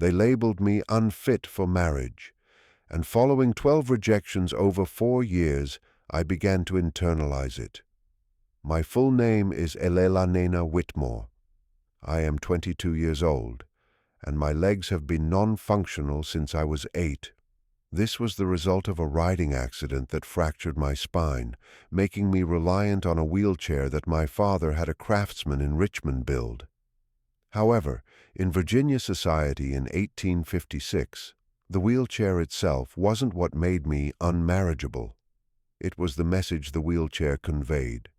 They labeled me unfit for marriage, and following 12 rejections over 4 years, I began to internalize it. My full name is Elena Whitmore. I am 22 years old, and my legs have been non-functional since I was 8. This was the result of a riding accident that fractured my spine, making me reliant on a wheelchair that my father had a craftsman in Richmond build. However, in Virginia society in 1856, the wheelchair itself wasn't what made me unmarriageable. It was the message the wheelchair conveyed.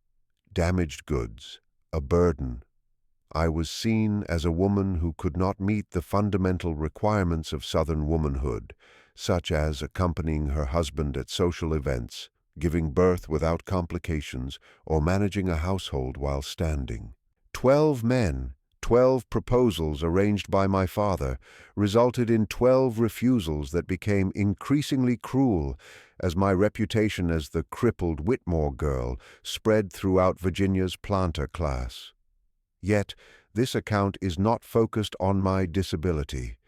Damaged goods, a burden. I was seen as a woman who could not meet the fundamental requirements of Southern womanhood, such as accompanying her husband at social events, giving birth without complications, or managing a household while standing. 12 men, 12 proposals arranged by my father, resulted in 12 refusals that became increasingly cruel as my reputation as the crippled Whitmore girl spread throughout Virginia's planter class. Yet, this account is not focused on my disability.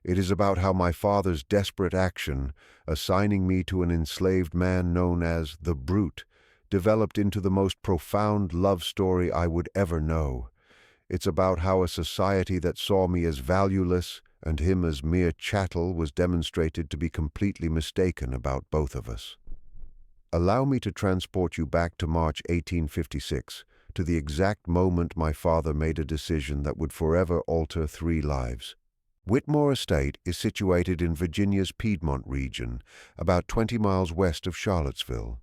It is about how my father's desperate action, assigning me to an enslaved man known as the Brute, developed into the most profound love story I would ever know. It's about how a society that saw me as valueless and him as mere chattel was demonstrated to be completely mistaken about both of us. Allow me to transport you back to March 1856, to the exact moment my father made a decision that would forever alter 3 lives. Whitmore Estate is situated in Virginia's Piedmont region, about 20 miles west of Charlottesville.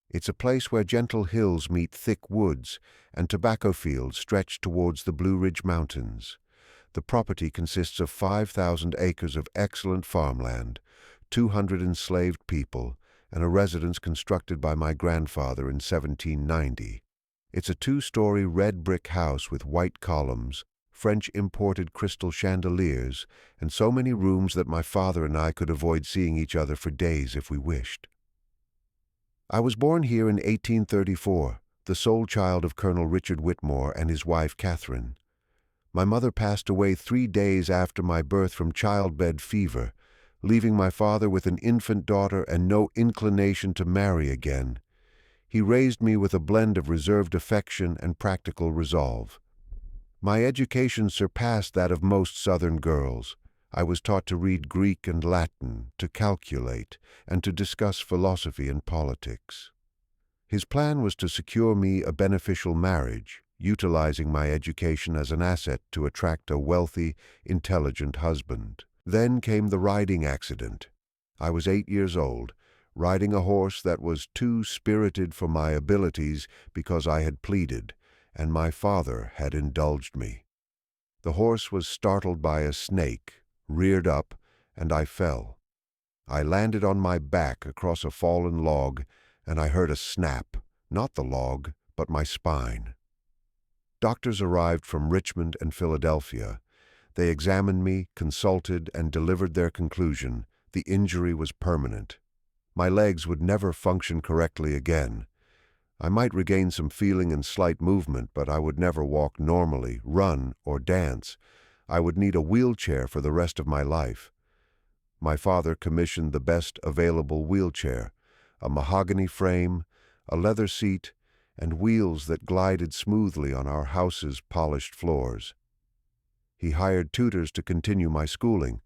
It's a place where gentle hills meet thick woods, and tobacco fields stretch towards the Blue Ridge Mountains. The property consists of 5,000 acres of excellent farmland, 200 enslaved people, and a residence constructed by my grandfather in 1790. It's a 2-story red brick house with white columns, French imported crystal chandeliers, and so many rooms that my father and I could avoid seeing each other for days if we wished. I was born here in 1834, the sole child of Colonel Richard Whitmore and his wife Catherine. My mother passed away 3 days after my birth from childbed fever, leaving my father with an infant daughter and no inclination to marry again. He raised me with a blend of reserved affection and practical resolve. My education surpassed that of most Southern girls. I was taught to read Greek and Latin, to calculate, and to discuss philosophy and politics. His plan was to secure me a beneficial marriage, utilizing my education as an asset to attract a wealthy, intelligent husband. Then came the riding accident. I was 8 years old, riding a horse that was too spirited for my abilities because I had pleaded, and my father had indulged me. The horse was startled by a snake, reared up, and I fell. I landed on my back across a fallen log, and I heard a snap, not the log, but my spine. Doctors arrived from Richmond and Philadelphia. They examined me, consulted, and delivered their conclusion: the injury was permanent. My legs would never function correctly again. I might regain some feeling and slight movement, but I would never walk normally, run, or dance. I would need a wheelchair for the rest of my life. My father commissioned the best available wheelchair, a mahogany frame, a leather seat, and wheels that glided smoothly on our house's polished floors. He hired tutors to continue my schooling,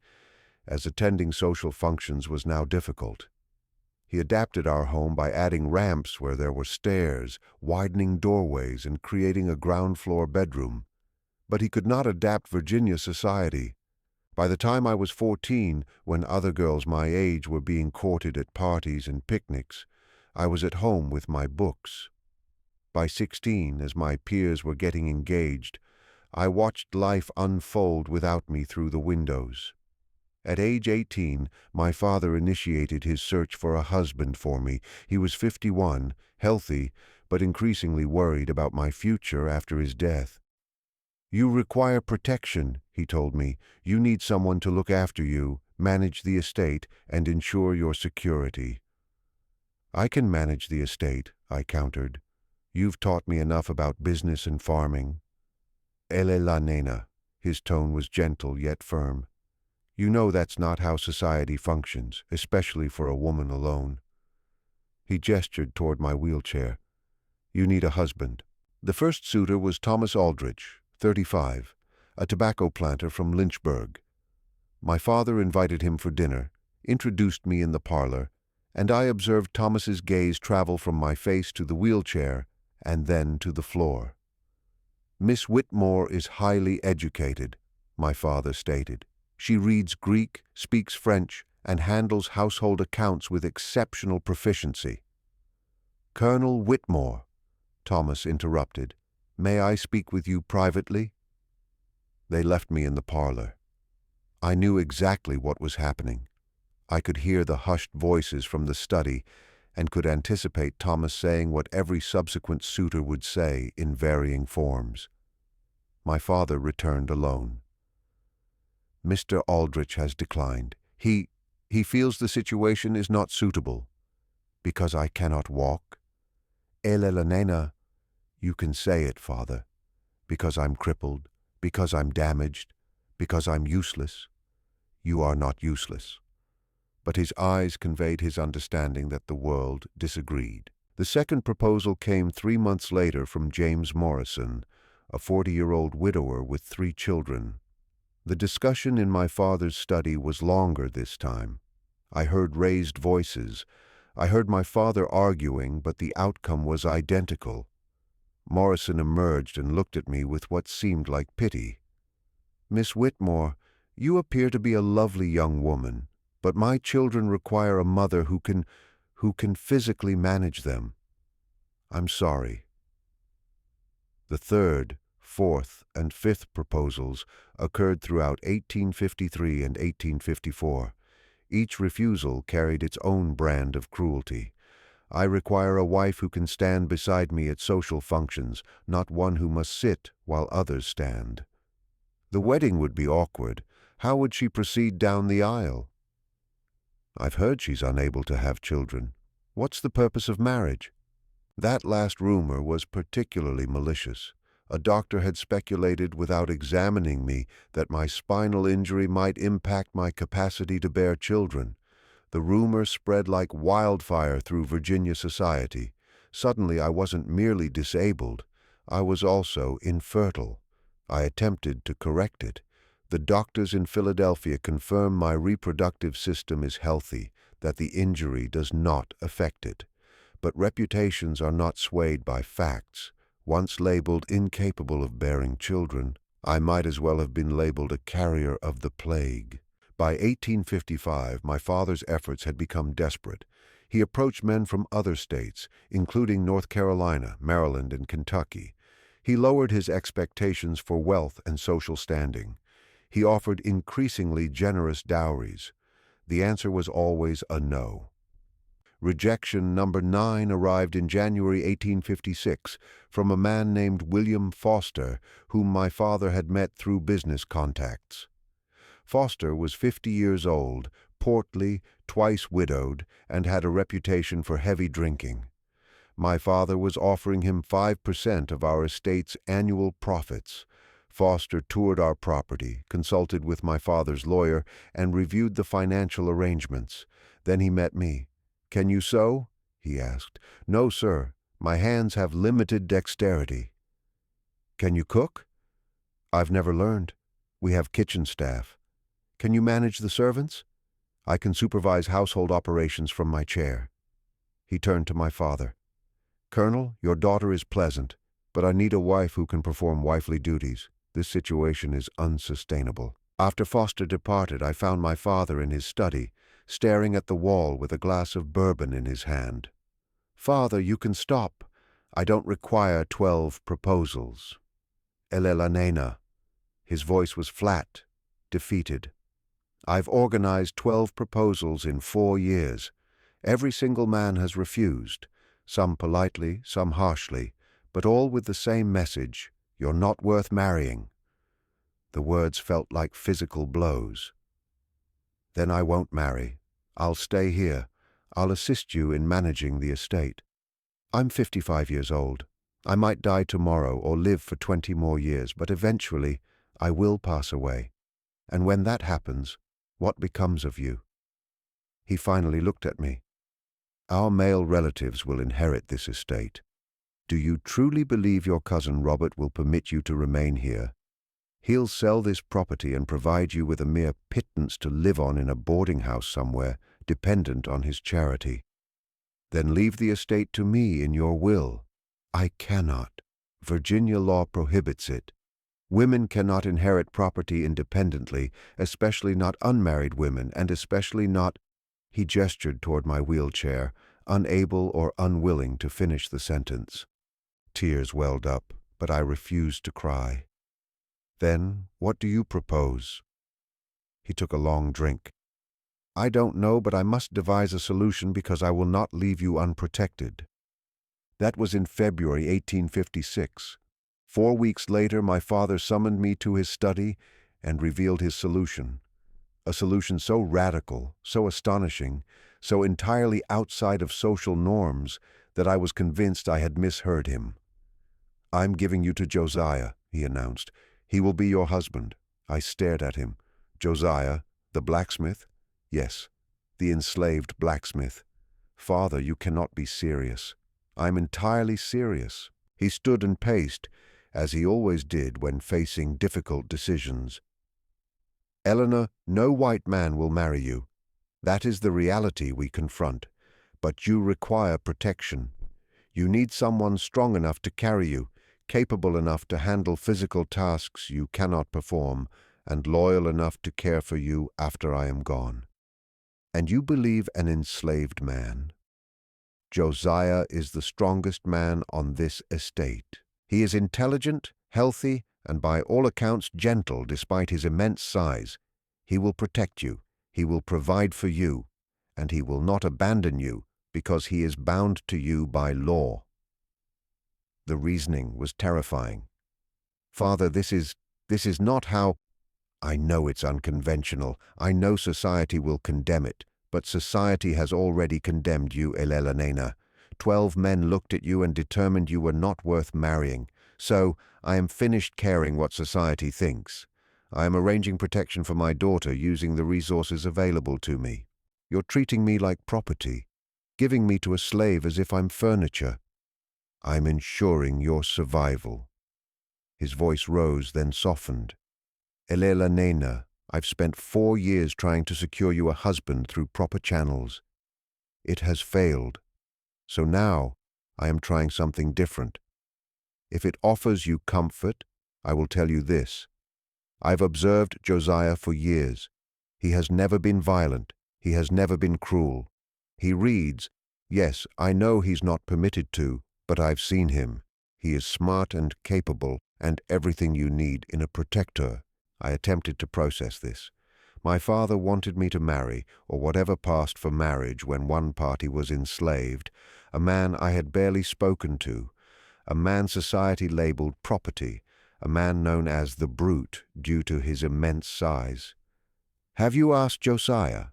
as attending social functions was now difficult. He adapted our home by adding ramps where there were stairs, widening doorways, and creating a ground-floor bedroom. But he could not adapt Virginia society. By the time I was 14, when other girls my age were being courted at parties and picnics, I was at home with my books. By 16, as my peers were getting engaged, I watched life unfold without me through the windows. At age 18, my father initiated his search for a husband for me. He was 51, healthy, but increasingly worried about my future after his death. "You require protection," he told me. "You need someone to look after you, manage the estate, and ensure your security." "I can manage the estate," I countered. "You've taught me enough about business and farming." "Elle la nena." His tone was gentle yet firm. You know that's not how society functions, especially for a woman alone." He gestured toward my wheelchair. "You need a husband." The first suitor was Thomas Aldrich, 35, a tobacco planter from Lynchburg. My father invited him for dinner, introduced me in the parlor, and I observed Thomas's gaze travel from my face to the wheelchair and then to the floor. "Miss Whitmore is highly educated," my father stated. "She reads Greek, speaks French, and handles household accounts with exceptional proficiency." "Colonel Whitmore," Thomas interrupted, "may I speak with you privately?" They left me in the parlor. I knew exactly what was happening. I could hear the hushed voices from the study and could anticipate Thomas saying what every subsequent suitor would say in varying forms. My father returned alone. "Mr. Aldrich has declined. He feels the situation is not suitable." "Because I cannot walk?" "Elena, you can say it, father. Because I'm crippled, because I'm damaged, because I'm useless." "You are not useless." But his eyes conveyed his understanding that the world disagreed. The second proposal came 3 months later from James Morrison, a 40-year-old widower with 3 children. The discussion in my father's study was longer this time. I heard raised voices. I heard my father arguing, but the outcome was identical. Morrison emerged and looked at me with what seemed like pity. "Miss Whitmore, you appear to be a lovely young woman, but my children require a mother who can physically manage them. I'm sorry." The third, fourth, and fifth proposals occurred throughout 1853 and 1854. Each refusal carried its own brand of cruelty. "I require a wife who can stand beside me at social functions, not one who must sit while others stand." The wedding would be awkward. How would she proceed down the aisle? "I've heard she's unable to have children. What's the purpose of marriage?" That last rumor was particularly malicious. A doctor had speculated without examining me that my spinal injury might impact my capacity to bear children. The rumor spread like wildfire through Virginia society. Suddenly I wasn't merely disabled, I was also infertile. I attempted to correct it. The doctors in Philadelphia confirm my reproductive system is healthy, that the injury does not affect it. But reputations are not swayed by facts. Once labeled incapable of bearing children, I might as well have been labeled a carrier of the plague. By 1855, my father's efforts had become desperate. He approached men from other states, including North Carolina, Maryland, and Kentucky. He lowered his expectations for wealth and social standing. He offered increasingly generous dowries. The answer was always a no. Rejection number 9 arrived in January 1856 from a man named William Foster, whom my father had met through business contacts. Foster was 50 years old, portly, twice widowed, and had a reputation for heavy drinking. My father was offering him 5% of our estate's annual profits. Foster toured our property, consulted with my father's lawyer, and reviewed the financial arrangements. Then he met me. "Can you sew?" he asked. "No, sir. My hands have limited dexterity." "Can you cook?" "I've never learned. We have kitchen staff." "Can you manage the servants?" "I can supervise household operations from my chair." He turned to my father. "Colonel, your daughter is pleasant, but I need a wife who can perform wifely duties. This situation is unsustainable." After Foster departed, I found my father in his study, staring at the wall with a glass of bourbon in his hand. "Father, you can stop. I don't require 12 proposals." "Elena." His voice was flat, defeated. "I've organized 12 proposals in 4 years. Every single man has refused, some politely, some harshly, but all with the same message: you're not worth marrying." The words felt like physical blows. "Then I won't marry. I'll stay here. I'll assist you in managing the estate. I'm 55 years old. I might die tomorrow or live for 20 more years, but eventually I will pass away. And when that happens, What becomes of you?" He finally looked at me. "Our male relatives will inherit this estate. Do you truly believe your cousin Robert will permit you to remain here? He'll sell this property and provide you with a mere pittance to live on in a boarding house somewhere, dependent on his charity. Then leave the estate to me in your will." "I cannot. Virginia law prohibits it. Women cannot inherit property independently, especially not unmarried women, and especially not—" He gestured toward my wheelchair, unable or unwilling to finish the sentence. Tears welled up, but I refused to cry. "Then, what do you propose?" He took a long drink. "I don't know, but I must devise a solution because I will not leave you unprotected." That was in February 1856. 4 weeks later, my father summoned me to his study and revealed his solution. A solution so radical, so astonishing, so entirely outside of social norms that I was convinced I had misheard him. "I'm giving you to Josiah," he announced. "He will be your husband." I stared at him. "Josiah, the blacksmith?" "Yes, the enslaved blacksmith." "Father, you cannot be serious." "I'm entirely serious." He stood and paced, as he always did when facing difficult decisions. "Eleanor, no white man will marry you. That is the reality we confront. But you require protection. You need someone strong enough to carry you, capable enough to handle physical tasks you cannot perform, and loyal enough to care for you after I am gone. And you believe an enslaved man. Josiah is the strongest man on this estate. He is intelligent, healthy, and by all accounts gentle despite his immense size. He will protect you, he will provide for you, and he will not abandon you because he is bound to you by law." The reasoning was terrifying. "Father, this is not how—" "I know it's unconventional. I know society will condemn it. But society has already condemned you, Elena. 12 men looked at you and determined you were not worth marrying. So, I am finished caring what society thinks. I am arranging protection for my daughter using the resources available to me. You're treating me like property, giving me to a slave as if I'm furniture. I'm ensuring your survival." His voice rose, then softened. "Elena, I've spent 4 years trying to secure you a husband through proper channels. It has failed. So now, I am trying something different. If it offers you comfort, I will tell you this. I've observed Josiah for years. He has never been violent. He has never been cruel. He reads. Yes, I know he's not permitted to, but I've seen him. He is smart and capable, and everything you need in a protector." I attempted to process this. My father wanted me to marry, or whatever passed for marriage when one party was enslaved, a man I had barely spoken to, a man society labeled property, a man known as the brute due to his immense size. "Have you asked Josiah?"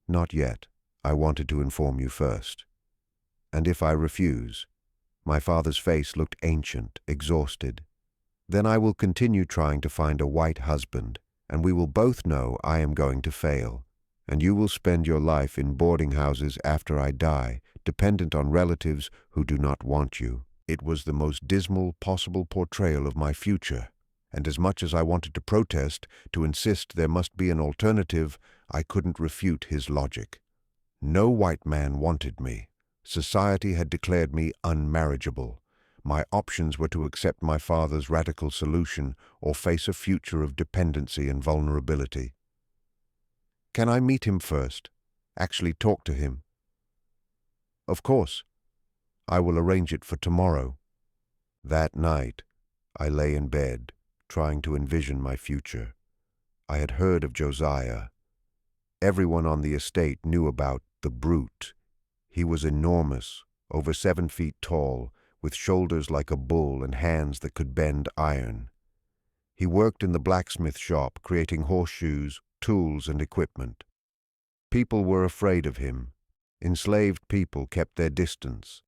"Not yet. I wanted to inform you first." "And if I refuse?" My father's face looked ancient, exhausted. "Then I will continue trying to find a white husband, and we will both know I am going to fail, and you will spend your life in boarding houses after I die, dependent on relatives who do not want you." It was the most dismal possible portrayal of my future, and as much as I wanted to protest, to insist there must be an alternative, I couldn't refute his logic. No white man wanted me. Society had declared me unmarriageable. My options were to accept my father's radical solution or face a future of dependency and vulnerability. "Can I meet him first? Actually talk to him?" "Of course. I will arrange it for tomorrow." That night, I lay in bed, trying to envision my future. I had heard of Josiah. Everyone on the estate knew about the brute. He was enormous, over 7 feet tall, with shoulders like a bull and hands that could bend iron. He worked in the blacksmith shop, creating horseshoes, tools, and equipment. People were afraid of him. Enslaved people kept their distance.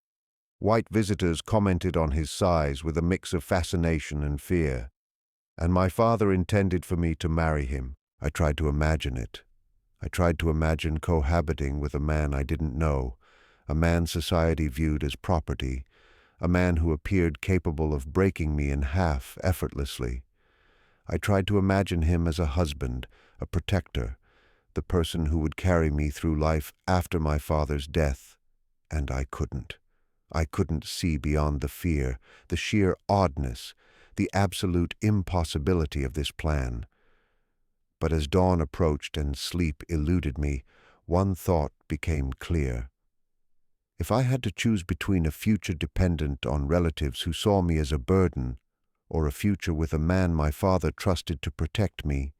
White visitors commented on his size with a mix of fascination and fear. And my father intended for me to marry him. I tried to imagine it. I tried to imagine cohabiting with a man I didn't know, a man society viewed as property, a man who appeared capable of breaking me in half effortlessly. I tried to imagine him as a husband, a protector, the person who would carry me through life after my father's death, and I couldn't. I couldn't see beyond the fear, the sheer oddness, the absolute impossibility of this plan. But as dawn approached and sleep eluded me, one thought became clear. If I had to choose between a future dependent on relatives who saw me as a burden, or a future with a man my father trusted to protect me,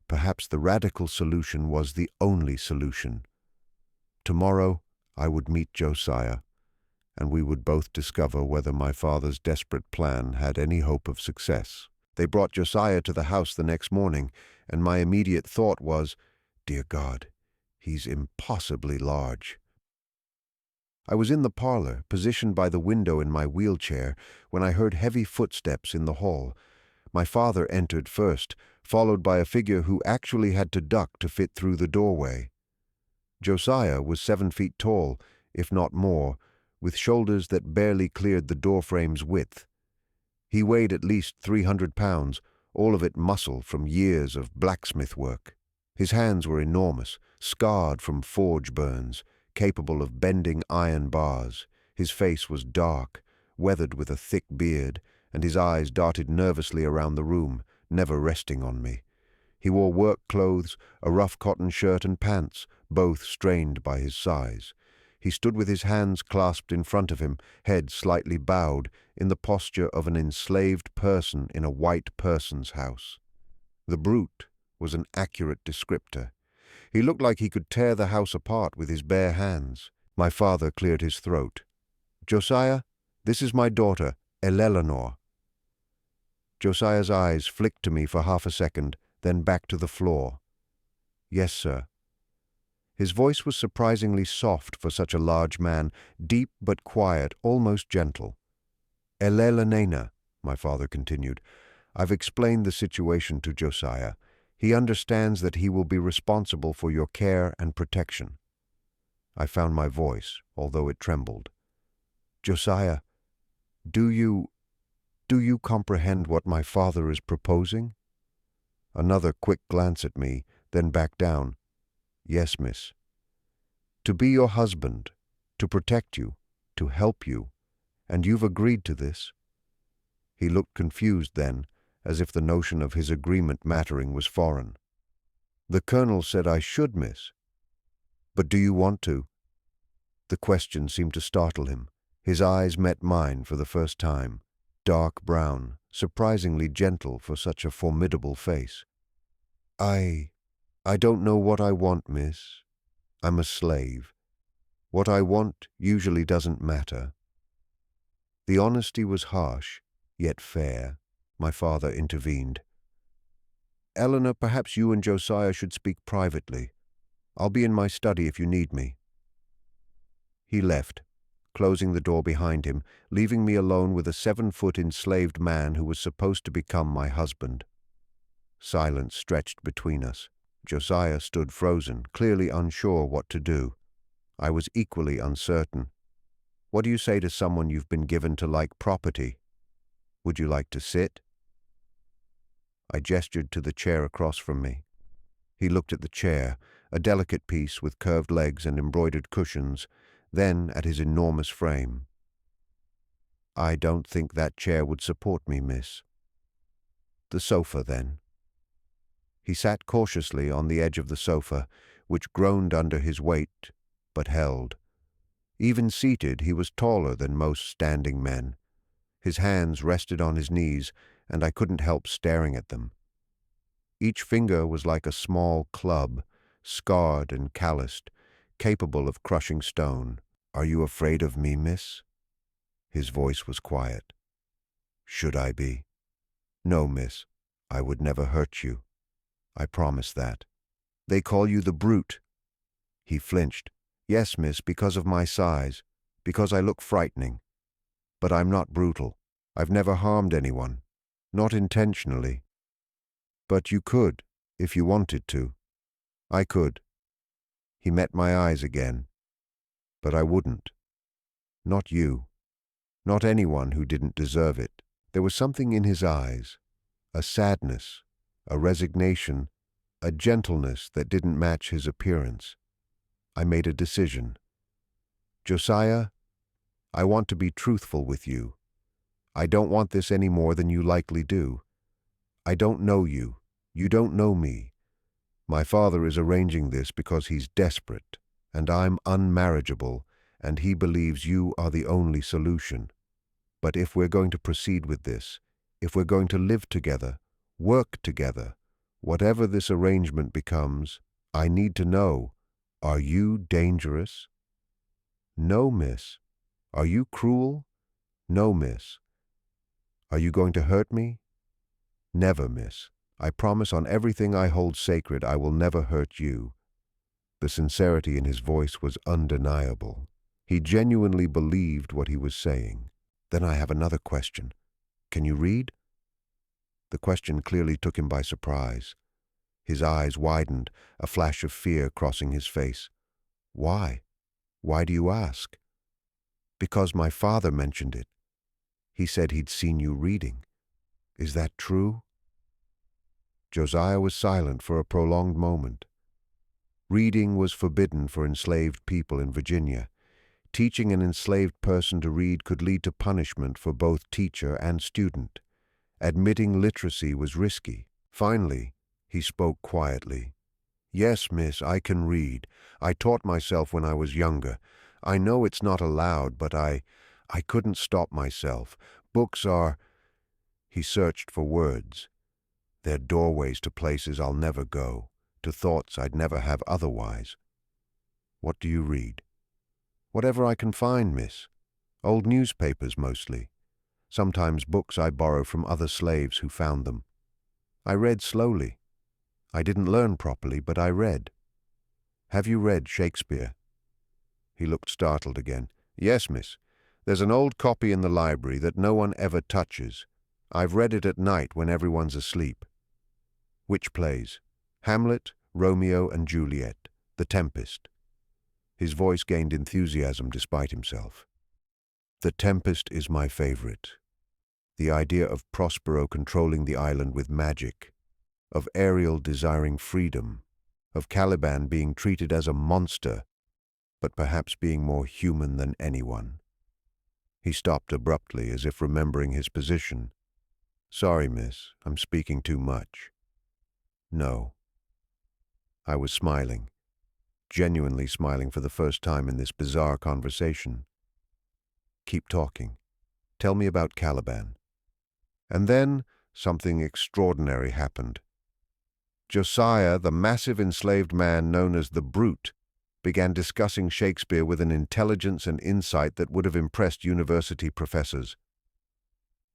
perhaps the radical solution was the only solution. Tomorrow I would meet Josiah, and we would both discover whether my father's desperate plan had any hope of success. They brought Josiah to the house the next morning, and my immediate thought was, "Dear God, he's impossibly large." I was in the parlor, positioned by the window in my wheelchair, when I heard heavy footsteps in the hall. My father entered first, followed by a figure who actually had to duck to fit through the doorway. Josiah was 7 feet tall, if not more, with shoulders that barely cleared the doorframe's width. He weighed at least 300 pounds, all of it muscle from years of blacksmith work. His hands were enormous, scarred from forge burns, capable of bending iron bars. His face was dark, weathered with a thick beard, and his eyes darted nervously around the room, never resting on me. He wore work clothes, a rough cotton shirt and pants, both strained by his size. He stood with his hands clasped in front of him, head slightly bowed, in the posture of an enslaved person in a white person's house. The brute was an accurate descriptor. He looked like he could tear the house apart with his bare hands. My father cleared his throat. "Josiah, this is my daughter, Eleanor." Josiah's eyes flicked to me for half a second, then back to the floor. "Yes, sir." His voice was surprisingly soft for such a large man, deep but quiet, almost gentle. "Eleanor," my father continued, "I've explained the situation to Josiah. He understands that he will be responsible for your care and protection." I found my voice, although it trembled. "Josiah, do you comprehend what my father is proposing?" Another quick glance at me, then back down. "Yes, miss. To be your husband, to protect you, to help you, and you've agreed to this?" He looked confused then, as if the notion of his agreement mattering was foreign. "The colonel said I should, miss." "But do you want to?" The question seemed to startle him. His eyes met mine for the first time, dark brown, surprisingly gentle for such a formidable face. I don't know what I want, miss. I'm a slave. What I want usually doesn't matter." The honesty was harsh, yet fair. My father intervened. "Eleanor, perhaps you and Josiah should speak privately. I'll be in my study if you need me." He left, closing the door behind him, leaving me alone with a 7-foot enslaved man who was supposed to become my husband. Silence stretched between us. Josiah stood frozen, clearly unsure what to do. I was equally uncertain. What do you say to someone you've been given to like property? Would you like to sit? I gestured to the chair across from me. He looked at the chair, a delicate piece with curved legs and embroidered cushions, then at his enormous frame. "I don't think that chair would support me, miss." "The sofa, then." He sat cautiously on the edge of the sofa, which groaned under his weight, but held. Even seated, he was taller than most standing men. His hands rested on his knees, and I couldn't help staring at them. Each finger was like a small club, scarred and calloused, capable of crushing stone. "Are you afraid of me, miss?" His voice was quiet. "Should I be?" "No, miss. I would never hurt you. I promise that." "They call you the brute." He flinched. "Yes, miss, because of my size, because I look frightening. But I'm not brutal. I've never harmed anyone. Not intentionally." "But you could, if you wanted to." "I could, He met my eyes again. But I wouldn't. Not you. Not anyone who didn't deserve it. There was something in his eyes, a sadness, a resignation, a gentleness that didn't match his appearance. I made a decision. Josiah, I want to be truthful with you. I don't want this any more than you likely do. I don't know you. You don't know me. My father is arranging this because he's desperate, and I'm unmarriageable, and he believes you are the only solution. But if we're going to proceed with this, if we're going to live together, work together, whatever this arrangement becomes, I need to know, are you dangerous? No, miss. Are you cruel? No, miss. Are you going to hurt me? Never, miss. I promise on everything I hold sacred I will never hurt you. The sincerity in his voice was undeniable. He genuinely believed what he was saying. Then I have another question. Can you read? The question clearly took him by surprise. His eyes widened, a flash of fear crossing his face. Why? Why do you ask? Because my father mentioned it. He said he'd seen you reading. Is that true? Josiah was silent for a prolonged moment. Reading was forbidden for enslaved people in Virginia. Teaching an enslaved person to read could lead to punishment for both teacher and student. Admitting literacy was risky. Finally, he spoke quietly. Yes, miss, I can read. I taught myself when I was younger. I know it's not allowed, but I couldn't stop myself. Books are... He searched for words. They're doorways to places I'll never go, to thoughts I'd never have otherwise. What do you read? Whatever I can find, miss. Old newspapers mostly. Sometimes books I borrow from other slaves who found them. I read slowly. I didn't learn properly, but I read. Have you read Shakespeare? He looked startled again. Yes, miss. There's an old copy in the library that no one ever touches. I've read it at night when everyone's asleep. Which plays? Hamlet, Romeo and Juliet, The Tempest. His voice gained enthusiasm despite himself. The Tempest is my favorite. The idea of Prospero controlling the island with magic, of Ariel desiring freedom, of Caliban being treated as a monster, but perhaps being more human than anyone. He stopped abruptly, as if remembering his position. Sorry, miss, I'm speaking too much. No. I was smiling, genuinely smiling for the first time in this bizarre conversation. Keep talking. Tell me about Caliban. And then something extraordinary happened. Josiah, the massive enslaved man known as the Brute, began discussing Shakespeare with an intelligence and insight that would have impressed university professors.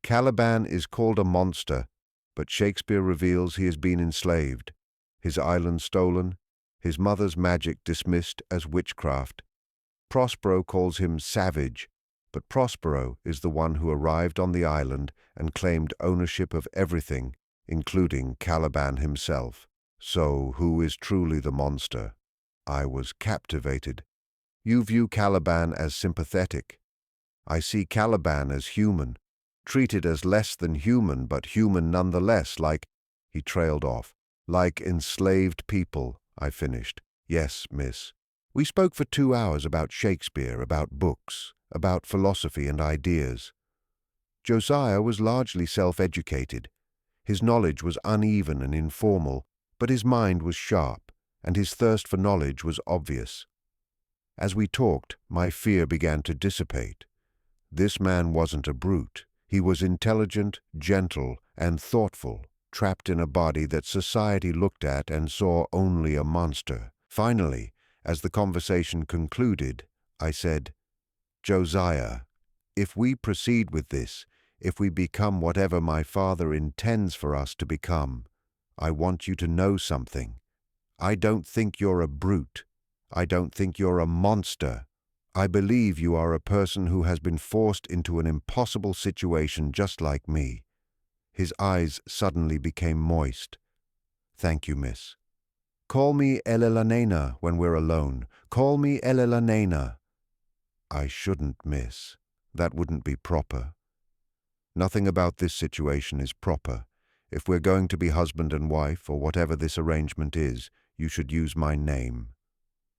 Caliban is called a monster, but Shakespeare reveals he has been enslaved, his island stolen, his mother's magic dismissed as witchcraft. Prospero calls him savage, but Prospero is the one who arrived on the island and claimed ownership of everything, including Caliban himself. So who is truly the monster? I was captivated. You view Caliban as sympathetic. I see Caliban as human, treated as less than human, but human nonetheless, like... He trailed off. Like enslaved people, I finished. Yes, miss. We spoke for 2 hours about Shakespeare, about books, about philosophy and ideas. Josiah was largely self-educated. His knowledge was uneven and informal, but his mind was sharp, and his thirst for knowledge was obvious. As we talked, my fear began to dissipate. This man wasn't a brute. He was intelligent, gentle, and thoughtful, trapped in a body that society looked at and saw only a monster. Finally, as the conversation concluded, I said, Josiah, if we proceed with this, if we become whatever my father intends for us to become, I want you to know something. I don't think you're a brute. I don't think you're a monster. I believe you are a person who has been forced into an impossible situation just like me. His eyes suddenly became moist. Thank you, miss. Call me Elelanena when we're alone. Call me Elelanena. I shouldn't, miss. That wouldn't be proper. Nothing about this situation is proper. If we're going to be husband and wife, or whatever this arrangement is, you should use my name.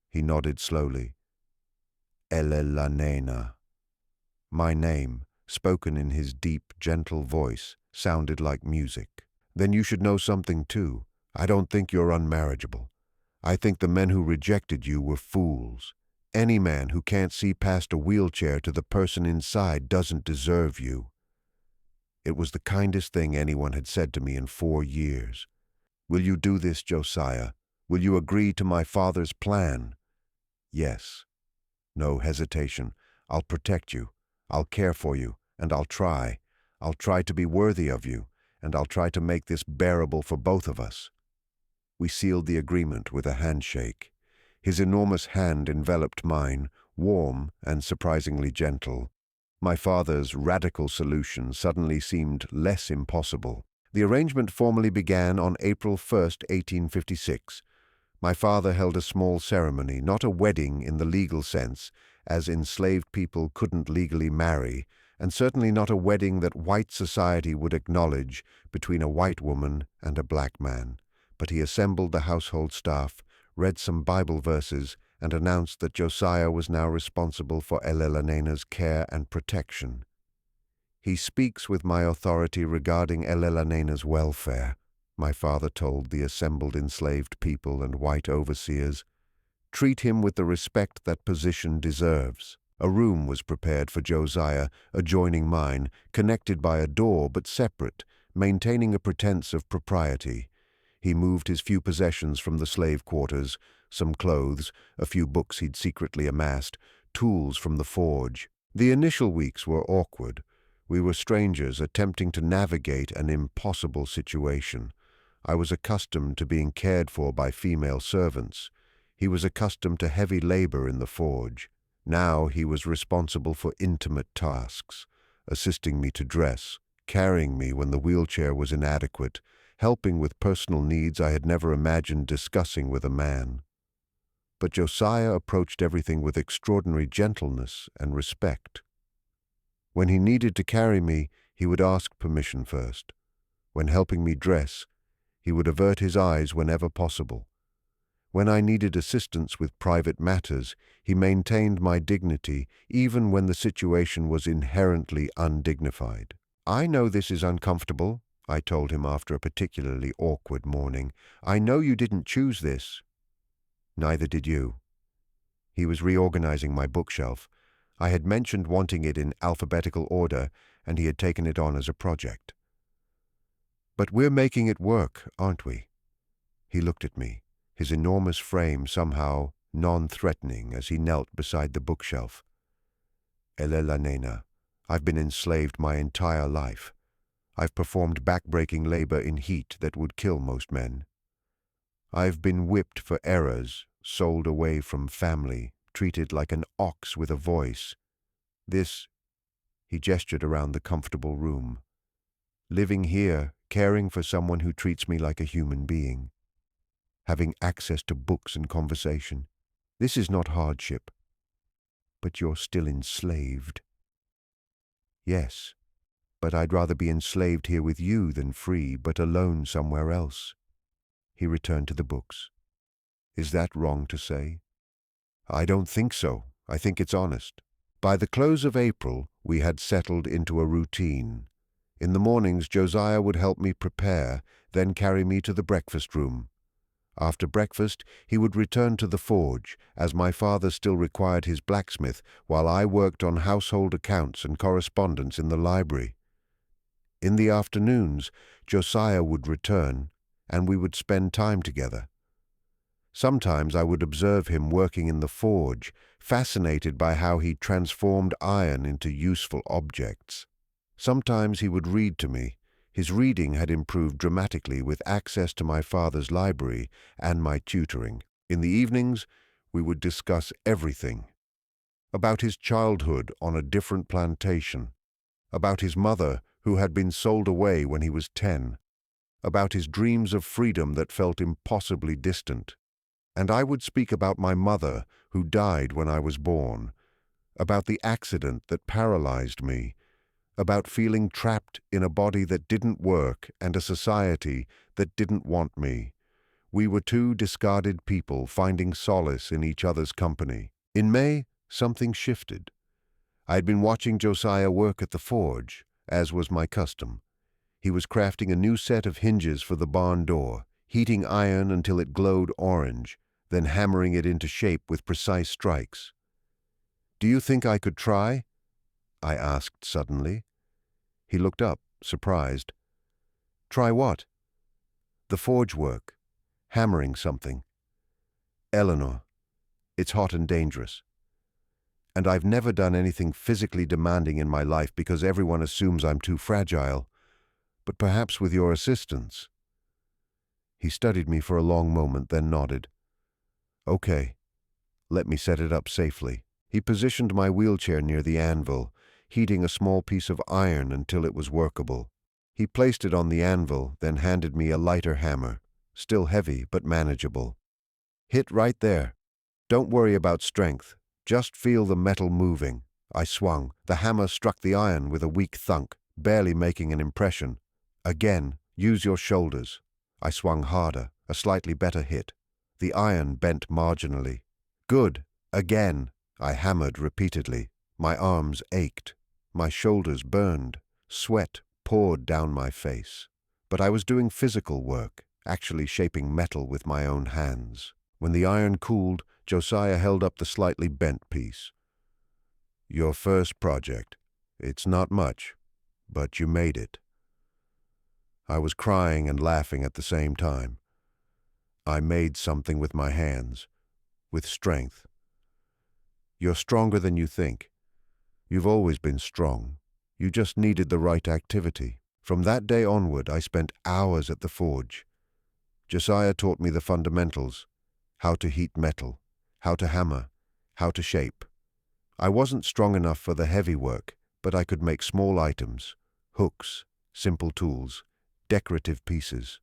He nodded slowly. Elelanena. My name, spoken in his deep, gentle voice, sounded like music. Then you should know something too. I don't think you're unmarriageable. I think the men who rejected you were fools. Any man who can't see past a wheelchair to the person inside doesn't deserve you. It was the kindest thing anyone had said to me in 4 years. Will you do this, Josiah? Will you agree to my father's plan? Yes. No hesitation. I'll protect you. I'll care for you, and I'll try. I'll try to be worthy of you, and I'll try to make this bearable for both of us. We sealed the agreement with a handshake. His enormous hand enveloped mine, warm and surprisingly gentle. My father's radical solution suddenly seemed less impossible. The arrangement formally began on April 1st, 1856. My father held a small ceremony, not a wedding in the legal sense, as enslaved people couldn't legally marry, and certainly not a wedding that white society would acknowledge between a white woman and a black man. But he assembled the household staff, read some Bible verses, and announced that Josiah was now responsible for Elelanena's care and protection. He speaks with my authority regarding Elelanena's welfare, my father told the assembled enslaved people and white overseers. Treat him with the respect that position deserves. A room was prepared for Josiah, adjoining mine, connected by a door but separate, maintaining a pretense of propriety. He moved his few possessions from the slave quarters, some clothes, a few books he'd secretly amassed, tools from the forge. The initial weeks were awkward. We were strangers attempting to navigate an impossible situation. I was accustomed to being cared for by female servants. He was accustomed to heavy labor in the forge. Now he was responsible for intimate tasks, assisting me to dress, carrying me when the wheelchair was inadequate, helping with personal needs I had never imagined discussing with a man. But Josiah approached everything with extraordinary gentleness and respect. When he needed to carry me, he would ask permission first. When helping me dress, he would avert his eyes whenever possible. When I needed assistance with private matters, he maintained my dignity even when the situation was inherently undignified. I know this is uncomfortable, I told him after a particularly awkward morning. I know you didn't choose this. Neither did you. He was reorganizing my bookshelf. I had mentioned wanting it in alphabetical order, and he had taken it on as a project. But we're making it work, aren't we? He looked at me, his enormous frame somehow non-threatening as he knelt beside the bookshelf. Elelanena, I've been enslaved my entire life. I've performed back-breaking labor in heat that would kill most men. I've been whipped for errors, sold away from family, treated like an ox with a voice. He gestured around the comfortable room. Living here, caring for someone who treats me like a human being. Having access to books and conversation. This is not hardship. But you're still enslaved. Yes. But I'd rather be enslaved here with you than free, but alone somewhere else. He returned to the books. Is that wrong to say? I don't think so. I think it's honest. By the close of April, we had settled into a routine. In the mornings, Josiah would help me prepare, then carry me to the breakfast room. After breakfast, he would return to the forge, as my father still required his blacksmith, while I worked on household accounts and correspondence in the library. In the afternoons, Josiah would return, and we would spend time together. Sometimes I would observe him working in the forge, fascinated by how he transformed iron into useful objects. Sometimes he would read to me. His reading had improved dramatically with access to my father's library and my tutoring. In the evenings, we would discuss everything. About his childhood on a different plantation. About his mother, who had been sold away when he was 10. about his dreams of freedom that felt impossibly distant. And I would speak about my mother, who died when I was born, about the accident that paralyzed me, about feeling trapped in a body that didn't work and a society that didn't want me. We were two discarded people finding solace in each other's company. In May, something shifted. I had been watching Josiah work at the forge, as was my custom. He was crafting a new set of hinges for the barn door, heating iron until it glowed orange, then hammering it into shape with precise strikes. "Do you think I could try?" I asked suddenly. He looked up, surprised. "Try what?" "The forge work. Hammering something." "Eleanor, it's hot and dangerous. And I've never done anything physically demanding in my life because everyone assumes I'm too fragile. But perhaps with your assistance." He studied me for a long moment, then nodded. "Okay, let me set it up safely." He positioned my wheelchair near the anvil, heating a small piece of iron until it was workable. He placed it on the anvil, then handed me a lighter hammer, still heavy but manageable. "Hit right there. Don't worry about strength. Just feel the metal moving." I swung. The hammer struck the iron with a weak thunk, barely making an impression. "Again, use your shoulders." I swung harder, a slightly better hit. The iron bent marginally. "Good. Again." I hammered repeatedly. My arms ached. My shoulders burned. Sweat poured down my face. But I was doing physical work, actually shaping metal with my own hands. When the iron cooled, Josiah held up the slightly bent piece. "Your first project. It's not much, but you made it." I was crying and laughing at the same time. I made something with my hands, with strength. "You're stronger than you think. You've always been strong. You just needed the right activity." From that day onward, I spent hours at the forge. Josiah taught me the fundamentals: how to heat metal, how to hammer, how to shape. I wasn't strong enough for the heavy work, but I could make small items, hooks, simple tools, decorative pieces.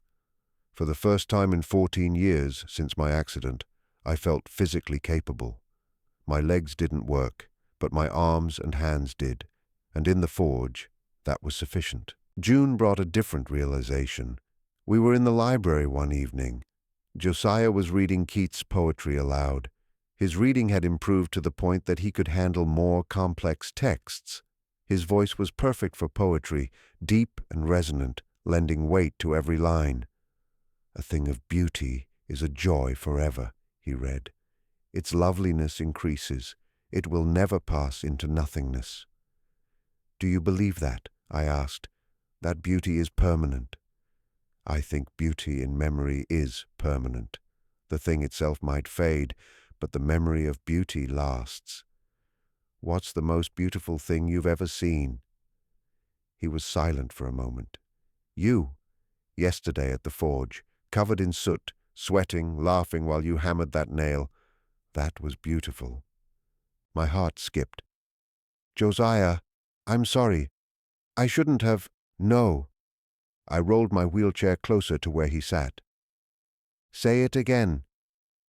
For the first time in 14 years since my accident, I felt physically capable. My legs didn't work, but my arms and hands did, and in the forge, that was sufficient. June brought a different realization. We were in the library one evening. Josiah was reading Keats' poetry aloud. His reading had improved to the point that he could handle more complex texts. His voice was perfect for poetry, deep and resonant, lending weight to every line. "A thing of beauty is a joy forever," he read. "Its loveliness increases. It will never pass into nothingness." "Do you believe that?" I asked. "That beauty is permanent?" "I think beauty in memory is permanent. The thing itself might fade, but the memory of beauty lasts." "What's the most beautiful thing you've ever seen?" He was silent for a moment. "You, yesterday at the forge, covered in soot, sweating, laughing while you hammered that nail. That was beautiful." My heart skipped. "Josiah, I'm sorry. I shouldn't have—" "No." I rolled my wheelchair closer to where he sat. "Say it again.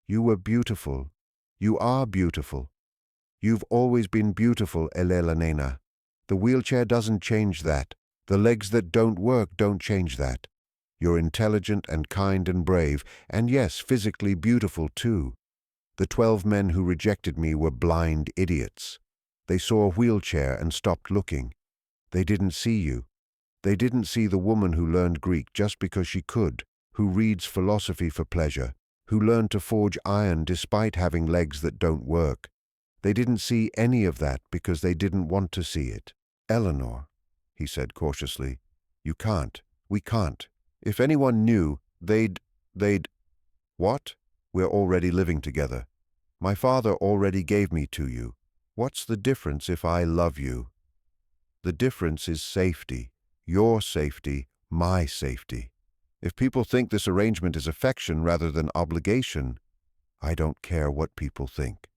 You were beautiful. You are beautiful. You've always been beautiful, Elena. The wheelchair doesn't change that. The legs that don't work don't change that. You're intelligent and kind and brave, and yes, physically beautiful too. The 12 men who rejected me were blind idiots. They saw a wheelchair and stopped looking. They didn't see you. They didn't see the woman who learned Greek just because she could, who reads philosophy for pleasure, who learned to forge iron despite having legs that don't work. They didn't see any of that because they didn't want to see it." "Eleanor," he said cautiously, "you can't. We can't. If anyone knew, they'd... "What? We're already living together. My father already gave me to you. What's the difference if I love you?" "The difference is safety. Your safety, my safety. If people think this arrangement is affection rather than obligation, I don't care what people think."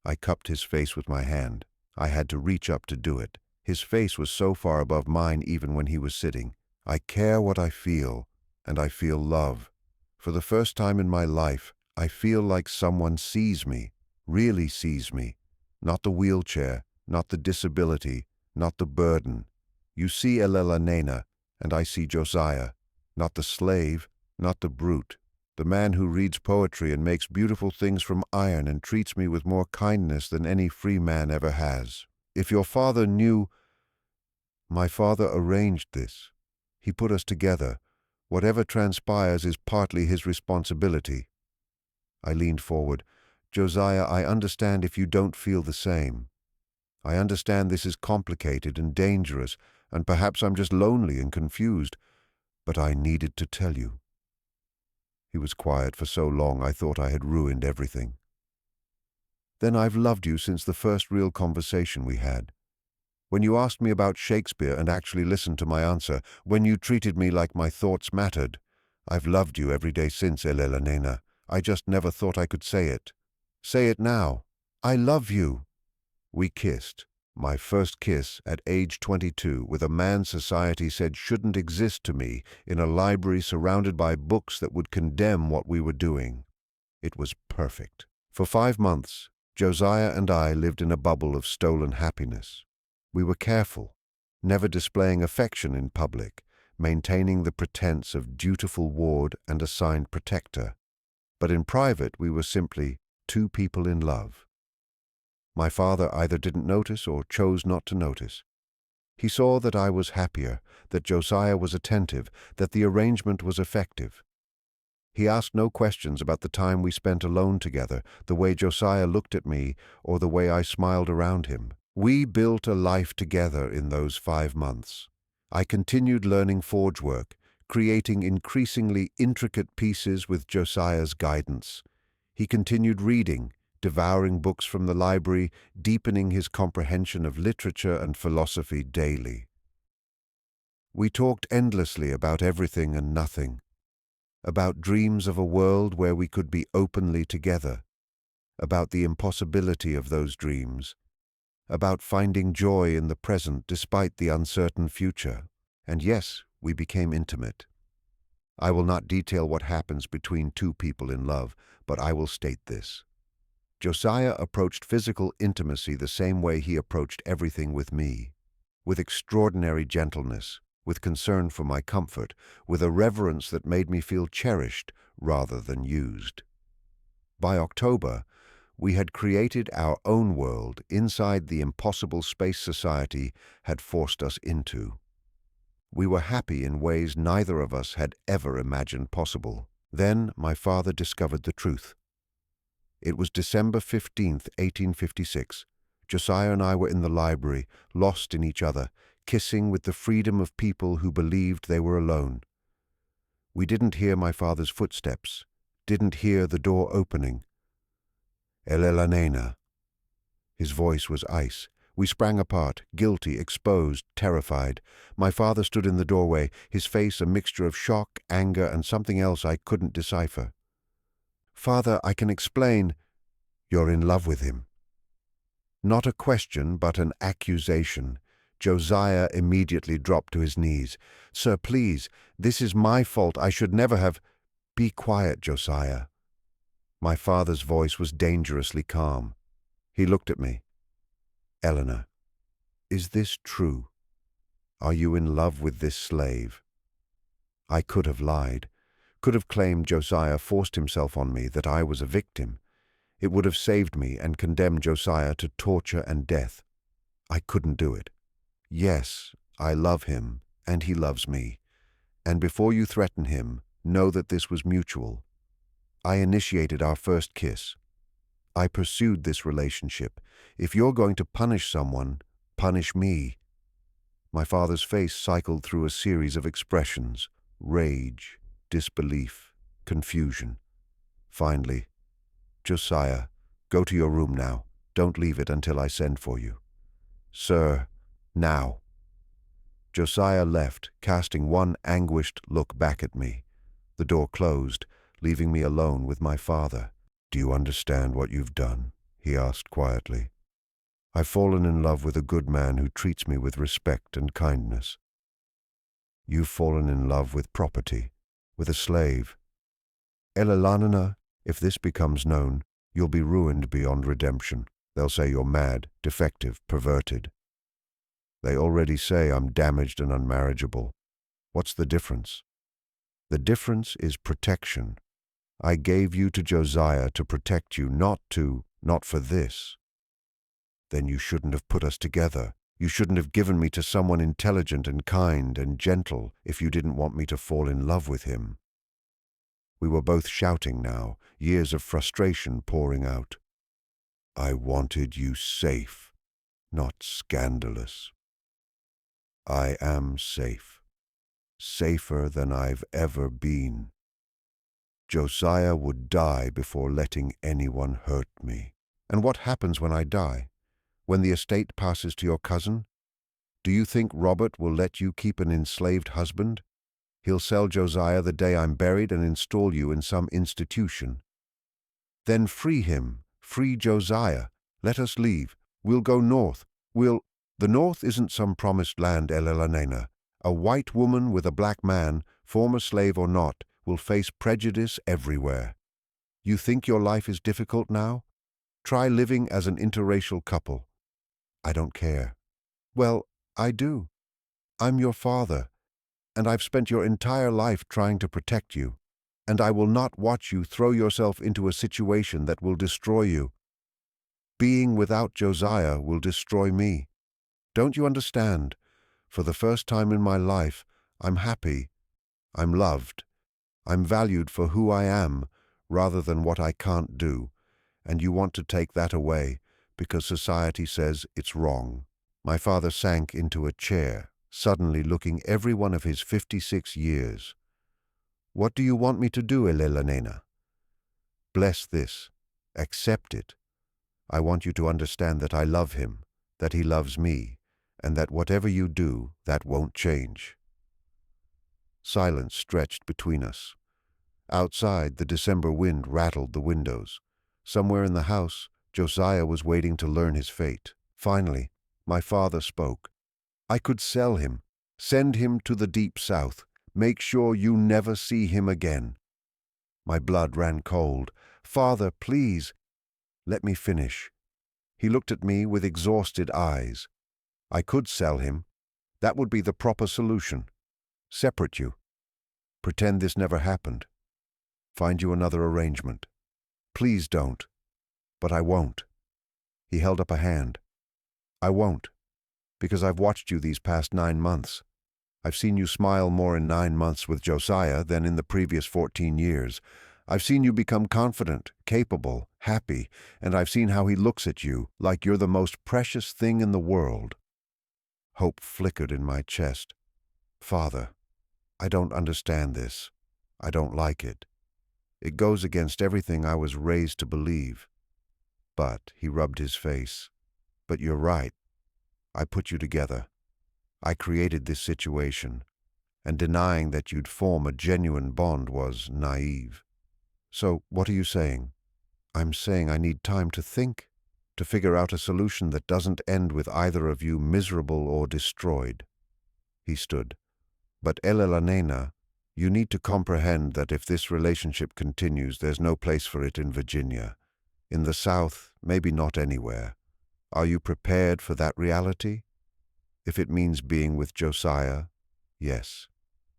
I cupped his face with my hand. I had to reach up to do it. His face was so far above mine even when he was sitting. "I care what I feel. and I feel love. For the first time in my life, I feel like someone sees me, really sees me. Not the wheelchair, not the disability, not the burden. You see Elela Nena, and I see Josiah. Not the slave, not the brute. The man who reads poetry and makes beautiful things from iron and treats me with more kindness than any free man ever has. If your father knew, my father arranged this. He put us together. Whatever transpires is partly his responsibility. I leaned forward. Josiah, I understand if you don't feel the same. I understand this is complicated and dangerous, and perhaps I'm just lonely and confused, but I needed to tell you. He was quiet for so long I thought I had ruined everything. Then I've loved you since the first real conversation we had. When you asked me about Shakespeare and actually listened to my answer, when you treated me like my thoughts mattered, I've loved you every day since, Elela Nena. I just never thought I could say it. Say it now. I love you. We kissed. My first kiss at age 22 with a man society said shouldn't exist to me in a library surrounded by books that would condemn what we were doing. It was perfect. For 5 months, Josiah and I lived in a bubble of stolen happiness. We were careful, never displaying affection in public, maintaining the pretense of dutiful ward and assigned protector. But in private, we were simply two people in love. My father either didn't notice or chose not to notice. He saw that I was happier, that Josiah was attentive, that the arrangement was effective. He asked no questions about the time we spent alone together, the way Josiah looked at me, or the way I smiled around him. We built a life together in those 5 months. I continued learning forge work, creating increasingly intricate pieces with Josiah's guidance. He continued reading, devouring books from the library, deepening his comprehension of literature and philosophy daily. We talked endlessly about everything and nothing, about dreams of a world where we could be openly together, about the impossibility of those dreams, about finding joy in the present despite the uncertain future. And yes, we became intimate. I will not detail what happens between two people in love, but I will state this. Josiah approached physical intimacy the same way he approached everything with me, with extraordinary gentleness, with concern for my comfort, with a reverence that made me feel cherished rather than used. By October, we had created our own world inside the impossible space society had forced us into. We were happy in ways neither of us had ever imagined possible. Then my father discovered the truth. It was December 15th, 1856. Josiah and I were in the library, lost in each other, kissing with the freedom of people who believed they were alone. We didn't hear my father's footsteps, didn't hear the door opening. Elela Nena. His voice was ice. We sprang apart, guilty, exposed, terrified. My father stood in the doorway, his face a mixture of shock, anger, and something else I couldn't decipher. Father, I can explain. You're in love with him. Not a question, but an accusation. Josiah immediately dropped to his knees. Sir, please, this is my fault. I should never have. Be quiet, Josiah. My father's voice was dangerously calm. He looked at me. Eleanor, is this true? Are you in love with this slave? I could have lied, could have claimed Josiah forced himself on me, that I was a victim. It would have saved me and condemned Josiah to torture and death. I couldn't do it. Yes, I love him, and he loves me. And before you threaten him, know that this was mutual. I initiated our first kiss. I pursued this relationship. If you're going to punish someone, punish me. My father's face cycled through a series of expressions: rage, disbelief, confusion. Finally, Josiah, go to your room now. Don't leave it until I send for you. Sir, now. Josiah left, casting one anguished look back at me. The door closed, leaving me alone with my father. Do you understand what you've done? He asked quietly. I've fallen in love with a good man who treats me with respect and kindness. You've fallen in love with property, with a slave. Elelanina, if this becomes known, you'll be ruined beyond redemption. They'll say you're mad, defective, perverted. They already say I'm damaged and unmarriageable. What's the difference? The difference is protection. I gave you to Josiah to protect you, not for this. Then you shouldn't have put us together. You shouldn't have given me to someone intelligent and kind and gentle if you didn't want me to fall in love with him. We were both shouting now, years of frustration pouring out. I wanted you safe, not scandalous. I am safe, safer than I've ever been. Josiah would die before letting anyone hurt me. And what happens when I die? When the estate passes to your cousin? Do you think Robert will let you keep an enslaved husband? He'll sell Josiah the day I'm buried and install you in some institution. Then free him, free Josiah. Let us leave. We'll go north. The north isn't some promised land, Elelanena. A white woman with a black man, former slave or not, will face prejudice everywhere. You think your life is difficult now? Try living as an interracial couple. I don't care. Well, I do. I'm your father, and I've spent your entire life trying to protect you, and I will not watch you throw yourself into a situation that will destroy you. Being without Josiah will destroy me. Don't you understand? For the first time in my life, I'm happy. I'm loved. I'm valued for who I am, rather than what I can't do, and you want to take that away because society says it's wrong. My father sank into a chair, suddenly looking every one of his 56 years. What do you want me to do, Elelanena? Bless this. Accept it. I want you to understand that I love him, that he loves me, and that whatever you do, that won't change. Silence stretched between us. Outside, the December wind rattled the windows. Somewhere in the house, Josiah was waiting to learn his fate. Finally, my father spoke. I could sell him, send him to the deep south, make sure you never see him again. My blood ran cold. Father, please, let me finish. He looked at me with exhausted eyes. I could sell him. That would be the proper solution. Separate you. Pretend this never happened. Find you another arrangement. Please don't. But I won't. He held up a hand. I won't. Because I've watched you these past 9 months. I've seen you smile more in 9 months with Josiah than in the previous 14 years. I've seen you become confident, capable, happy, and I've seen how he looks at you like you're the most precious thing in the world. Hope flickered in my chest. Father, I don't understand this. I don't like it. It goes against everything I was raised to believe. But, he rubbed his face, but you're right. I put you together. I created this situation, and denying that you'd form a genuine bond was naive. So, what are you saying? I'm saying I need time to think, to figure out a solution that doesn't end with either of you miserable or destroyed. He stood. But Elelanena, you need to comprehend that if this relationship continues, there's no place for it in Virginia. In the South, maybe not anywhere. Are you prepared for that reality? If it means being with Josiah, yes.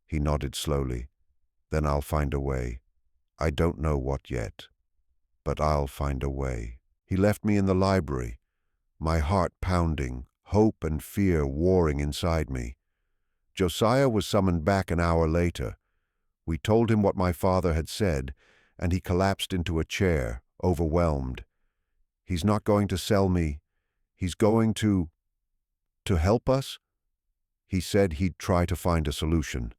He nodded slowly. Then I'll find a way. I don't know what yet, but I'll find a way. He left me in the library, my heart pounding, hope and fear warring inside me. Josiah was summoned back an hour later. We told him what my father had said, and he collapsed into a chair, overwhelmed. He's not going to sell me. He's going to help us? He said he'd try to find a solution.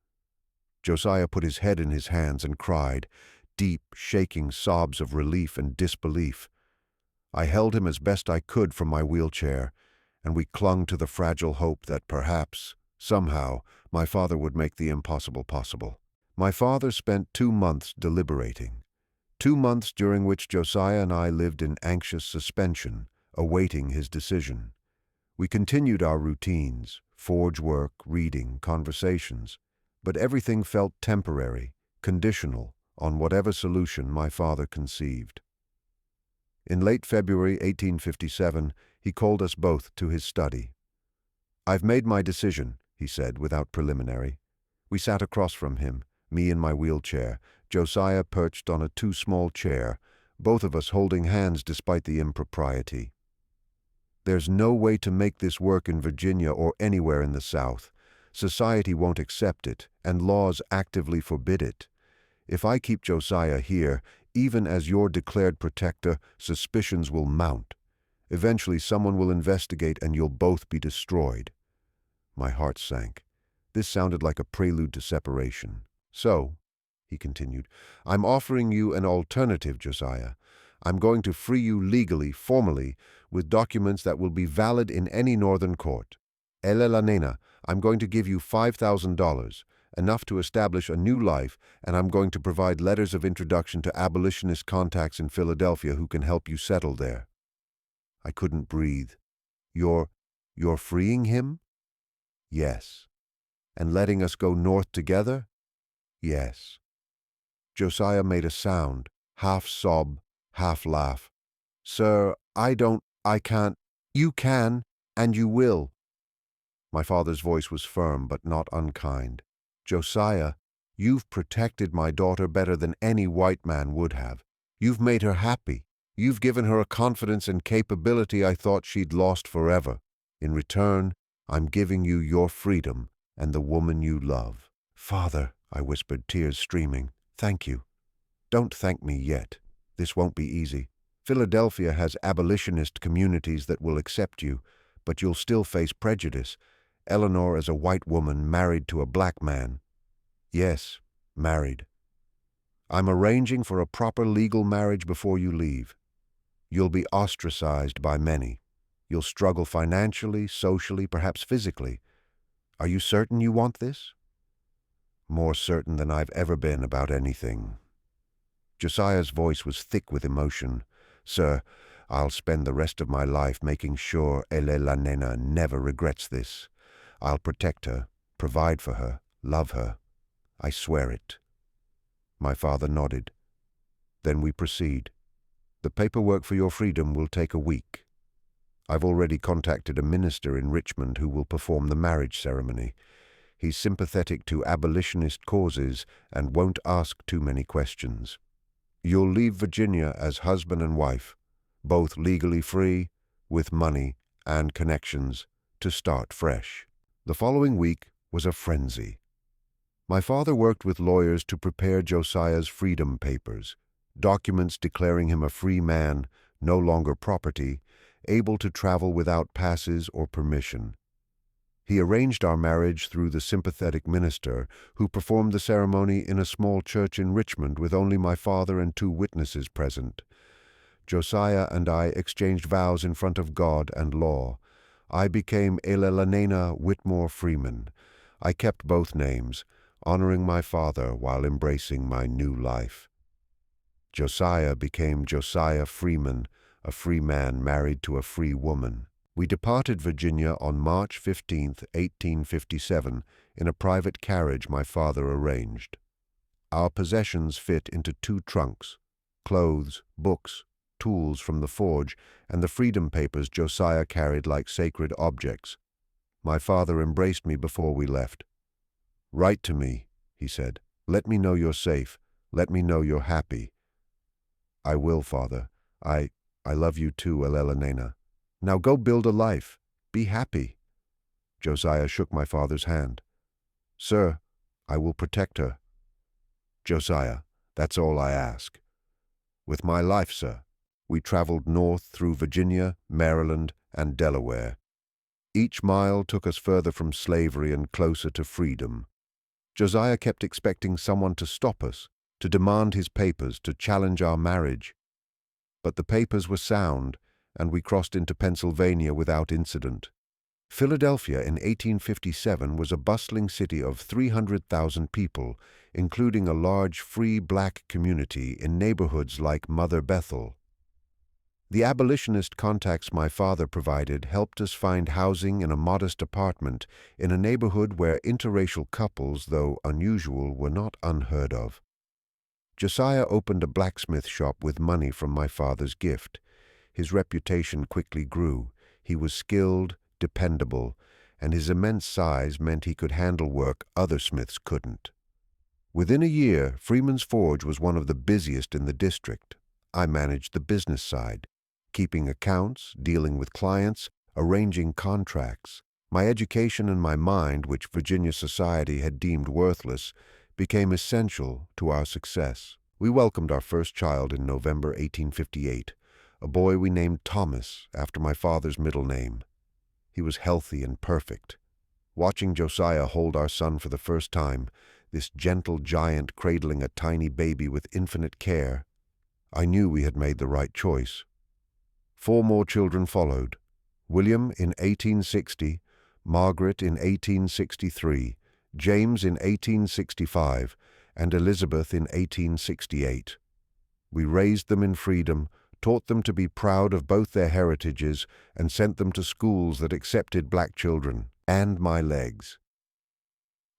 Josiah put his head in his hands and cried, deep, shaking sobs of relief and disbelief. I held him as best I could from my wheelchair, and we clung to the fragile hope that perhaps, somehow, my father would make the impossible possible. My father spent 2 months deliberating. 2 months during which Josiah and I lived in anxious suspension, awaiting his decision. We continued our routines, forge work, reading, conversations, but everything felt temporary, conditional on whatever solution my father conceived. In late February 1857, he called us both to his study. "I've made my decision," he said without preliminary. We sat across from him, me in my wheelchair, Josiah perched on a too-small chair, both of us holding hands despite the impropriety. "There's no way to make this work in Virginia or anywhere in the South. Society won't accept it, and laws actively forbid it. If I keep Josiah here, even as your declared protector, suspicions will mount. Eventually someone will investigate and you'll both be destroyed." My heart sank. This sounded like a prelude to separation. "So," he continued, "I'm offering you an alternative, Josiah. I'm going to free you legally, formally, with documents that will be valid in any northern court. Ele la nena, I'm going to give you $5,000, enough to establish a new life, and I'm going to provide letters of introduction to abolitionist contacts in Philadelphia who can help you settle there." I couldn't breathe. You're freeing him?" "Yes." "And letting us go north together?" "Yes." Josiah made a sound, half sob, half laugh. "Sir, I can't." "You can, and you will." My father's voice was firm but not unkind. "Josiah, you've protected my daughter better than any white man would have. You've made her happy. You've given her a confidence and capability I thought she'd lost forever. In return, I'm giving you your freedom and the woman you love." "Father," I whispered, tears streaming, "thank you. Don't thank me yet. This won't be easy. Philadelphia has abolitionist communities that will accept you, but you'll still face prejudice. Eleanor is a white woman married to a black man." "Yes, married. I'm arranging for a proper legal marriage before you leave. You'll be ostracized by many. You'll struggle financially, socially, perhaps physically. Are you certain you want this?" "More certain than I've ever been about anything." Josiah's voice was thick with emotion. "Sir, I'll spend the rest of my life making sure Ele la nena never regrets this. I'll protect her, provide for her, love her. I swear it." My father nodded. "Then we proceed. The paperwork for your freedom will take a week. I've already contacted a minister in Richmond who will perform the marriage ceremony. He's sympathetic to abolitionist causes and won't ask too many questions. You'll leave Virginia as husband and wife, both legally free, with money and connections, to start fresh." The following week was a frenzy. My father worked with lawyers to prepare Josiah's freedom papers, documents declaring him a free man, no longer property, able to travel without passes or permission. He arranged our marriage through the sympathetic minister, who performed the ceremony in a small church in Richmond with only my father and 2 witnesses present. Josiah and I exchanged vows in front of God and law. I became Elelena Whitmore Freeman. I kept both names, honoring my father while embracing my new life. Josiah became Josiah Freeman, a free man married to a free woman. We departed Virginia on March 15, 1857, in a private carriage my father arranged. Our possessions fit into 2 trunks: clothes, books, tools from the forge, and the freedom papers Josiah carried like sacred objects. My father embraced me before we left. "Write to me," he said. "Let me know you're safe. Let me know you're happy." "I will, Father. I love you too, Elelena. Now go build a life. Be happy." Josiah shook my father's hand. "Sir, I will protect her." "Josiah, that's all I ask." "With my life, sir." We traveled north through Virginia, Maryland, and Delaware. Each mile took us further from slavery and closer to freedom. Josiah kept expecting someone to stop us, to demand his papers, to challenge our marriage. But the papers were sound, and we crossed into Pennsylvania without incident. Philadelphia in 1857 was a bustling city of 300,000 people, including a large free black community in neighborhoods like Mother Bethel. The abolitionist contacts my father provided helped us find housing in a modest apartment in a neighborhood where interracial couples, though unusual, were not unheard of. Josiah opened a blacksmith shop with money from my father's gift. His reputation quickly grew. He was skilled, dependable, and his immense size meant he could handle work other smiths couldn't. Within a year, Freeman's Forge was one of the busiest in the district. I managed the business side, keeping accounts, dealing with clients, arranging contracts. My education and my mind, which Virginia society had deemed worthless, became essential to our success. We welcomed our first child in November 1858, a boy we named Thomas after my father's middle name. He was healthy and perfect. Watching Josiah hold our son for the first time, this gentle giant cradling a tiny baby with infinite care, I knew we had made the right choice. 4 more children followed: William in 1860, Margaret in 1863, James in 1865, and Elizabeth in 1868. We raised them in freedom, taught them to be proud of both their heritages, and sent them to schools that accepted black children, and my legs.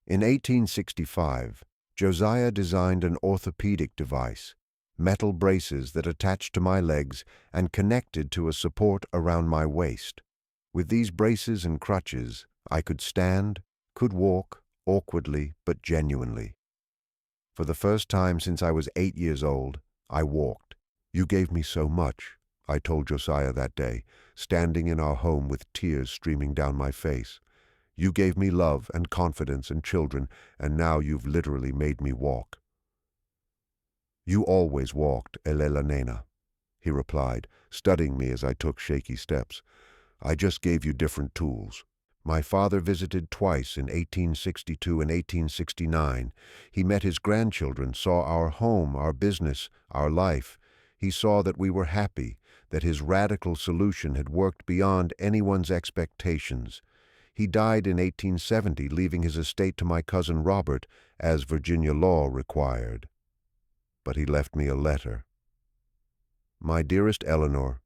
In 1865, Josiah designed an orthopedic device, metal braces that attached to my legs and connected to a support around my waist. With these braces and crutches, I could stand, could walk, awkwardly but genuinely. For the first time since I was 8 years old, I walked. "You gave me so much," I told Josiah that day, standing in our home with tears streaming down my face. "You gave me love and confidence and children, and now you've literally made me walk." "You always walked, Elela Nena," he replied, studying me as I took shaky steps. "I just gave you different tools." My father visited twice in 1862 and 1869. He met his grandchildren, saw our home, our business, our life. He saw that we were happy, that his radical solution had worked beyond anyone's expectations. He died in 1870, leaving his estate to my cousin Robert, as Virginia law required. But he left me a letter. "My dearest Eleanor,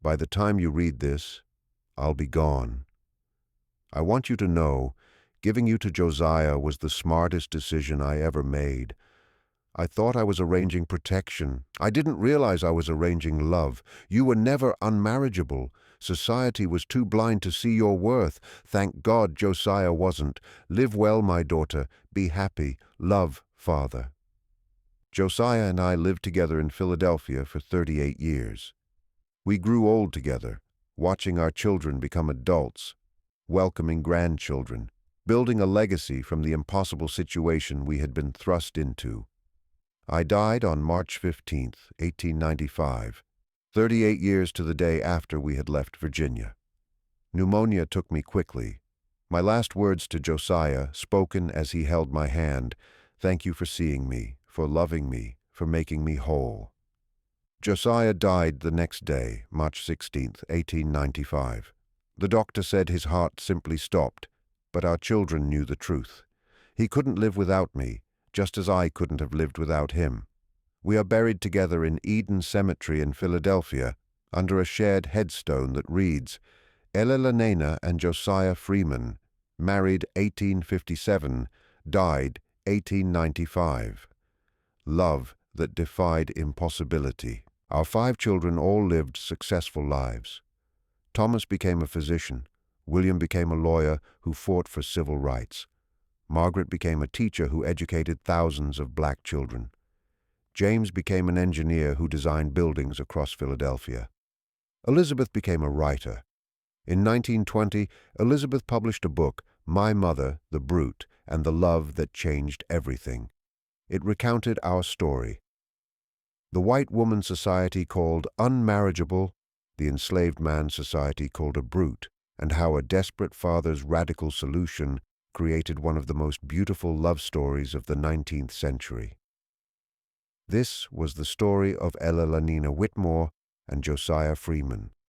by the time you read this, I'll be gone. I want you to know, giving you to Josiah was the smartest decision I ever made. I thought I was arranging protection. I didn't realize I was arranging love. You were never unmarriageable. Society was too blind to see your worth. Thank God Josiah wasn't. Live well, my daughter. Be happy. Love, Father." Josiah and I lived together in Philadelphia for 38 years. We grew old together, watching our children become adults, welcoming grandchildren, building a legacy from the impossible situation we had been thrust into. I died on March 15, 1895, 38 years to the day after we had left Virginia. Pneumonia took me quickly. My last words to Josiah, spoken as he held my hand: "Thank you for seeing me, for loving me, for making me whole." Josiah died the next day, March 16, 1895. The doctor said his heart simply stopped, but our children knew the truth. He couldn't live without me, just as I couldn't have lived without him. We are buried together in Eden Cemetery in Philadelphia, under a shared headstone that reads, "Elela Nena and Josiah Freeman, married 1857, died 1895. Love that defied impossibility." Our 5 children all lived successful lives. Thomas became a physician. William became a lawyer who fought for civil rights. Margaret became a teacher who educated thousands of black children. James became an engineer who designed buildings across Philadelphia. Elizabeth became a writer. In 1920, Elizabeth published a book, My Mother, the Brute, and the Love That Changed Everything. It recounted our story. The white woman society called unmarriageable, the enslaved man society called a brute, and how a desperate father's radical solution created one of the most beautiful love stories of the 19th century. This was the story of Elela Nena Whitmore and Josiah Freeman.